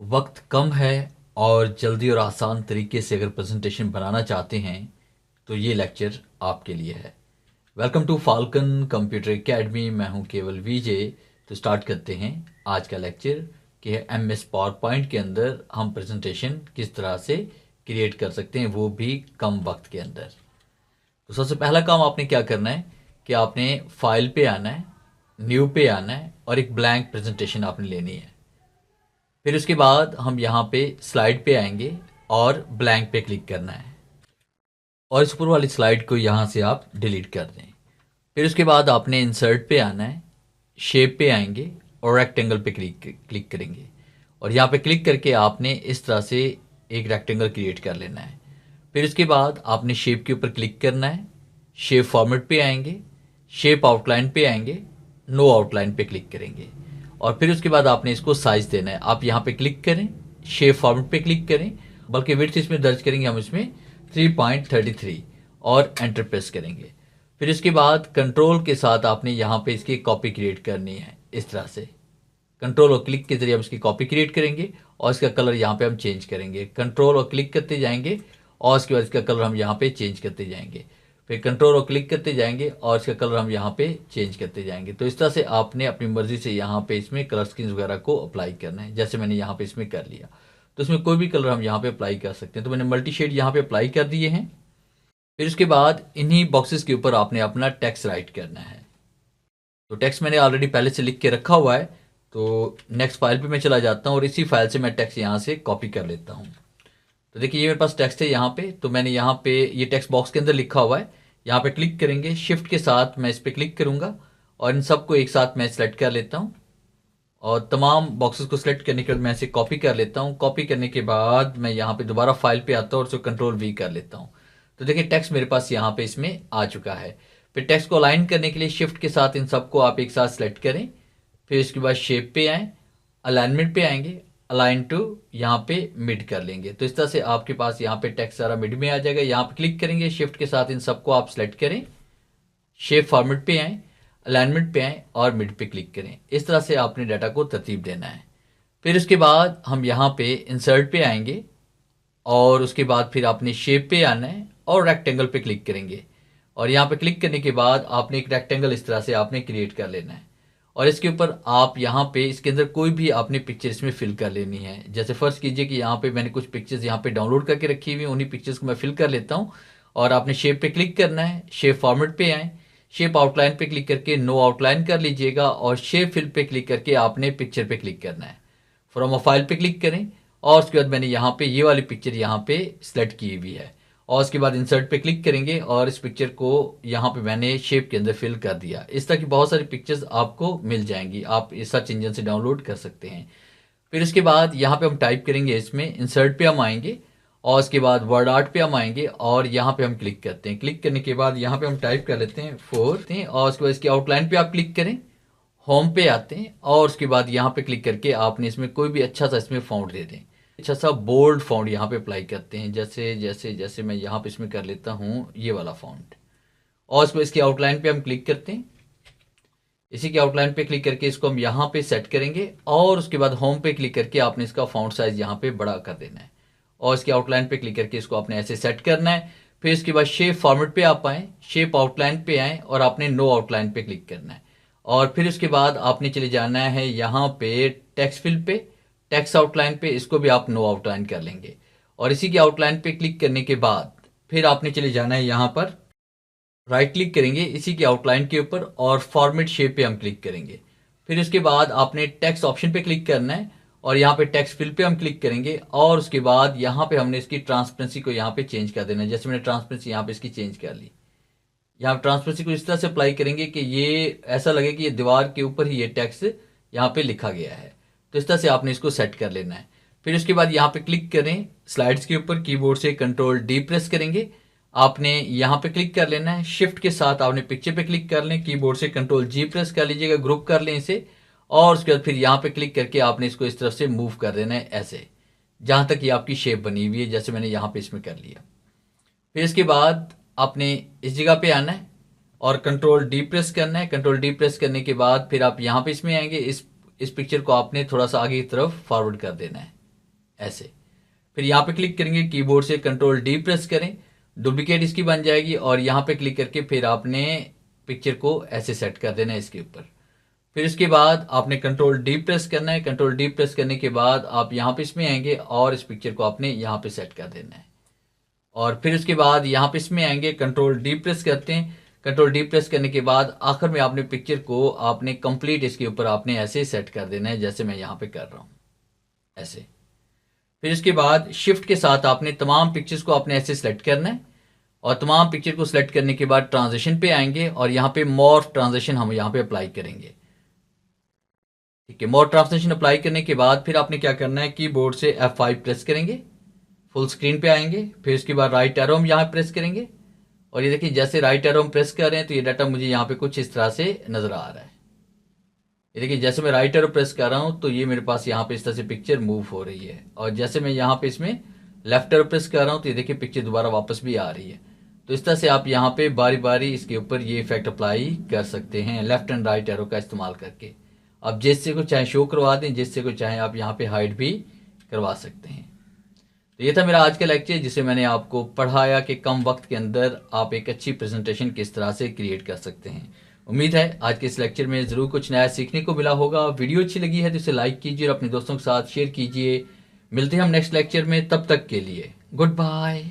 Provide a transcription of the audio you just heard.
वक्त कम है और जल्दी और आसान तरीके से अगर प्रेजेंटेशन बनाना चाहते हैं तो ये लेक्चर आपके लिए है। Welcome to Falcon computer academy. मैं हूं केवल विजय। तो स्टार्ट करते हैं आज का लेक्चर कि एम एस पावर पॉइंट के अंदर हम प्रेजेंटेशन किस तरह से क्रिएट कर सकते हैं, वो भी कम वक्त के अंदर। तो सबसे पहला काम आपने क्या करना है कि आपने फाइल पे आना है, न्यू पे आना है और एक ब्लैंक प्रेजेंटेशन आपने लेनी है। फिर उसके बाद हम यहाँ पे स्लाइड पे आएंगे और ब्लैंक पे क्लिक करना है और इस ऊपर वाली स्लाइड को यहाँ से आप डिलीट कर दें। फिर उसके बाद आपने इंसर्ट पे आना है, शेप पे आएंगे और रेक्टेंगल पे क्लिक करेंगे और यहाँ पे क्लिक करके आपने इस तरह से एक रेक्टेंगल क्रिएट कर लेना है। फिर उसके बाद आपने शेप के ऊपर क्लिक करना है, शेप फॉर्मेट पे आएंगे, शेप आउटलाइन पे आएंगे, नो आउटलाइन पे क्लिक करेंगे और फिर उसके बाद आपने इसको साइज देना है। आप यहाँ पे क्लिक करें, शेप फॉर्मेट पे क्लिक करें, बल्कि विड्थ इसमें दर्ज करेंगे हम इसमें 3.33 और एंटर प्रेस करेंगे। फिर इसके बाद कंट्रोल के साथ आपने यहाँ पे इसकी कॉपी क्रिएट करनी है। इस तरह से कंट्रोल और क्लिक के जरिए हम इसकी कॉपी क्रिएट करेंगे और इसका कलर यहाँ पे हम चेंज करेंगे। कंट्रोल और क्लिक करते जाएंगे और इसके बाद इसका कलर हम यहाँ पे चेंज करते जाएंगे। फिर कंट्रोल और क्लिक करते जाएंगे और इसका कलर हम यहाँ पे चेंज करते जाएंगे। तो इस तरह से आपने अपनी मर्जी से यहाँ पे इसमें कलर स्कीम्स वगैरह को अप्लाई करना है, जैसे मैंने यहाँ पे इसमें कर लिया। तो इसमें कोई भी कलर हम यहाँ पे अप्लाई कर सकते हैं। तो मैंने मल्टी शेड यहाँ पे अप्लाई कर दिए हैं। फिर उसके बाद इन्हीं बॉक्सेस के ऊपर आपने अपना टेक्स्ट राइट करना है। तो टेक्स्ट मैंने ऑलरेडी पहले से लिख के रखा हुआ है। तो नेक्स्ट फाइल पे मैं चला जाता हूँ और इसी फाइल से मैं टेक्स्ट यहाँ से कॉपी कर लेता हूँ। तो देखिए ये मेरे पास टेक्स्ट है यहाँ पे। तो मैंने यहाँ पे ये टेक्स्ट बॉक्स के अंदर लिखा हुआ है। यहाँ पे क्लिक करेंगे, शिफ्ट के साथ मैं इस पर क्लिक करूँगा और इन सबको एक साथ मैं सेलेक्ट कर लेता हूँ और तमाम बॉक्सेस को सिलेक्ट करने के बाद मैं इसे कॉपी कर लेता हूँ। कॉपी करने के बाद मैं यहाँ पे दोबारा फाइल पे आता हूँ और उसको कंट्रोल वी कर लेता हूँ। तो देखिए टेक्स्ट मेरे पास यहाँ पे इसमें आ चुका है। फिर टेक्स्ट को अलाइन करने के लिए शिफ्ट के साथ इन सबको आप एक साथ सेलेक्ट करें। फिर इसके बाद शेप पे आए, अलाइनमेंट पे आएंगे, अलाइन टू यहाँ पे मिड कर लेंगे। तो इस तरह से आपके पास यहाँ पे टेक्स्ट सारा मिड में आ जाएगा। यहाँ पे क्लिक करेंगे, शिफ्ट के साथ इन सबको आप सेलेक्ट करें, शेप फॉर्मेट पे आए, अलाइनमेंट पे आए और मिड पे क्लिक करें। इस तरह से आपने डाटा को तरतीब देना है। फिर उसके बाद हम यहाँ पे इंसर्ट पे आएंगे और उसके बाद फिर आपने शेप पे आना है और रेक्टेंगल पे क्लिक करेंगे और यहाँ पे क्लिक करने के बाद आपने एक रेक्टेंगल इस तरह से आपने क्रिएट कर लेना है और इसके ऊपर आप यहाँ पे इसके अंदर कोई भी आपने पिक्चर इसमें फिल कर लेनी है। जैसे फर्स्ट कीजिए कि यहाँ पे मैंने कुछ पिक्चर्स यहाँ पे डाउनलोड करके रखी हुई, उन्हीं पिक्चर्स को मैं फिल कर लेता हूँ और आपने शेप पे क्लिक करना है, शेप फॉर्मेट पे आए, शेप आउटलाइन पे क्लिक करके नो आउटलाइन कर लीजिएगा और शेप फिल पे क्लिक करके आपने पिक्चर पे क्लिक करना है। फ्रॉम अ फाइल पे क्लिक करें और उसके बाद मैंने यहाँ पे ये वाली पिक्चर यहाँ पे सेलेक्ट की हुई है और उसके बाद इंसर्ट पे क्लिक करेंगे और इस पिक्चर को यहाँ पे मैंने शेप के अंदर फिल कर दिया। इस तरह की बहुत सारी पिक्चर्स आपको मिल जाएंगी, आप इस सर्च इंजन से डाउनलोड कर सकते हैं। फिर इसके बाद यहाँ पे हम टाइप करेंगे, इसमें इंसर्ट पे हम आएंगे और उसके बाद वर्ड आर्ट पे हम आएंगे और यहाँ पे हम क्लिक करते हैं। क्लिक करने के बाद यहाँ पे हम टाइप कर लेते हैं 4 और उसके बाद इसकी आउटलाइन पे आप क्लिक करें, होम पे आते हैं और उसके बाद यहाँ पे क्लिक करके आपने इसमें कोई भी अच्छा सा इसमें फॉन्ट दे दें। अच्छा सा बोल्ड फॉन्ट यहाँ पे अप्लाई करते हैं, जैसे जैसे जैसे मैं यहाँ पे इसमें कर लेता हूँ ये वाला फॉन्ट और उसको इसकी आउटलाइन पे हम क्लिक करते हैं। इसी के आउटलाइन पे क्लिक करके इसको हम यहाँ पे सेट करेंगे और उसके बाद होम पे क्लिक करके आपने इसका फॉन्ट साइज यहाँ पे बड़ा कर देना है और इसकी आउटलाइन पे क्लिक करके इसको आपने ऐसे सेट करना है। फिर इसके बाद शेप फॉर्मेट पे आप आए, शेप आउटलाइन पे आए और आपने नो आउटलाइन पे क्लिक करना है और फिर उसके बाद आपने चले जाना है यहाँ पे टेक्स्ट फिल पे, टेक्स्ट आउटलाइन पे, इसको भी आप नो आउटलाइन कर लेंगे और इसी की आउटलाइन पे क्लिक करने के बाद फिर आपने चले जाना है यहाँ पर, राइट क्लिक करेंगे इसी की आउटलाइन के ऊपर और फॉर्मेट शेप पे हम क्लिक करेंगे। फिर उसके बाद आपने टेक्स्ट ऑप्शन पे क्लिक करना है और यहाँ पे टेक्स्ट फिल पे हम क्लिक करेंगे और उसके बाद यहाँ पे हमने इसकी ट्रांसपेरेंसी को यहाँ पे चेंज कर देना है। जैसे मैंने ट्रांसपेरेंसी यहाँ पे इसकी चेंज कर ली, यहाँ ट्रांसपेरेंसी को इस तरह से अप्लाई करेंगे कि ये ऐसा लगे कि ये दीवार के ऊपर ही ये टेक्स्ट यहाँ पे लिखा गया है। तो इस तरह से आपने इसको सेट कर लेना है। फिर उसके बाद यहाँ पे क्लिक करें, स्लाइड्स के ऊपर कीबोर्ड से कंट्रोल डी प्रेस करेंगे, आपने यहाँ पे क्लिक कर लेना है, शिफ्ट के साथ आपने पिक्चर पे क्लिक कर लें, कीबोर्ड से कंट्रोल जी प्रेस कर लीजिएगा, ग्रुप कर लें इसे और उसके बाद फिर यहाँ पे क्लिक करके आपने इसको इस तरफ से मूव कर देना है ऐसे, जहाँ तक ये आपकी शेप बनी हुई है, जैसे मैंने यहाँ पे इसमें कर लिया। फिर इसके बाद आपने इस जगह पे आना है और कंट्रोल डी प्रेस करना है। कंट्रोल डी प्रेस करने के बाद फिर आप यहाँ पे इसमें आएंगे, इस पिक्चर को आपने थोड़ा सा आगे की तरफ फॉरवर्ड कर देना है। ऐसे। फिर यहाँ पे क्लिक करेंगे, कीबोर्ड से कंट्रोल डी प्रेस करें, डुप्लीकेट इसकी बन जाएगी और यहाँ पे क्लिक करके फिर आपने पिक्चर को ऐसे सेट कर देना है इसके ऊपर। फिर इसके बाद आपने कंट्रोल डी प्रेस करना है। कंट्रोल डी प्रेस करने के बाद आप यहाँ पे इसमें आएंगे और इस पिक्चर को आपने यहाँ पे सेट कर देना है। और फिर उसके बाद यहाँ पे इसमें आएंगे, कंट्रोल डी प्रेस करते हैं। कंट्रोल डी प्रेस करने के बाद आखिर में आपने पिक्चर को आपने कंप्लीट इसके ऊपर आपने ऐसे सेट कर देना है जैसे मैं यहाँ पे कर रहा हूँ ऐसे। फिर इसके बाद शिफ्ट के साथ आपने तमाम पिक्चर्स को आपने ऐसे सेलेक्ट करना है और तमाम पिक्चर को सिलेक्ट करने के बाद ट्रांजिशन पे आएंगे और यहाँ पे मोर ट्रांजिशन हम यहाँ पे अप्लाई करेंगे। ठीक है, मोर ट्रांजिशन अप्लाई करने के बाद फिर आपने क्या करना है, कीबोर्ड से F5 प्रेस करेंगे, फुल स्क्रीन पे आएंगे। फिर उसके बाद राइट एरो हम यहाँ प्रेस करेंगे और ये देखिए जैसे राइट एरो हम प्रेस कर रहे हैं तो ये डाटा मुझे यहाँ पे कुछ इस तरह से नजर आ रहा है। ये देखिए जैसे मैं राइट एरो प्रेस कर रहा हूँ तो ये मेरे पास यहाँ पे इस तरह से पिक्चर मूव हो रही है और जैसे मैं यहाँ पे इसमें लेफ्ट एरो प्रेस कर रहा हूँ तो ये देखिए पिक्चर दोबारा वापस भी आ रही है। तो इस तरह से आप यहाँ पे बारी बारी इसके ऊपर ये इफेक्ट अप्लाई कर सकते हैं लेफ्ट एंड राइट एरो का इस्तेमाल करके। आप जिससे को चाहे शो करवा दें, जिससे को चाहे आप यहाँ पे हाइड भी करवा सकते हैं। तो ये था मेरा आज का लेक्चर जिसे मैंने आपको पढ़ाया कि कम वक्त के अंदर आप एक अच्छी प्रेजेंटेशन किस तरह से क्रिएट कर सकते हैं। उम्मीद है आज के इस लेक्चर में ज़रूर कुछ नया सीखने को मिला होगा। वीडियो अच्छी लगी है तो इसे लाइक कीजिए और अपने दोस्तों के साथ शेयर कीजिए। मिलते हैं हम नेक्स्ट लेक्चर में, तब तक के लिए गुड बाय।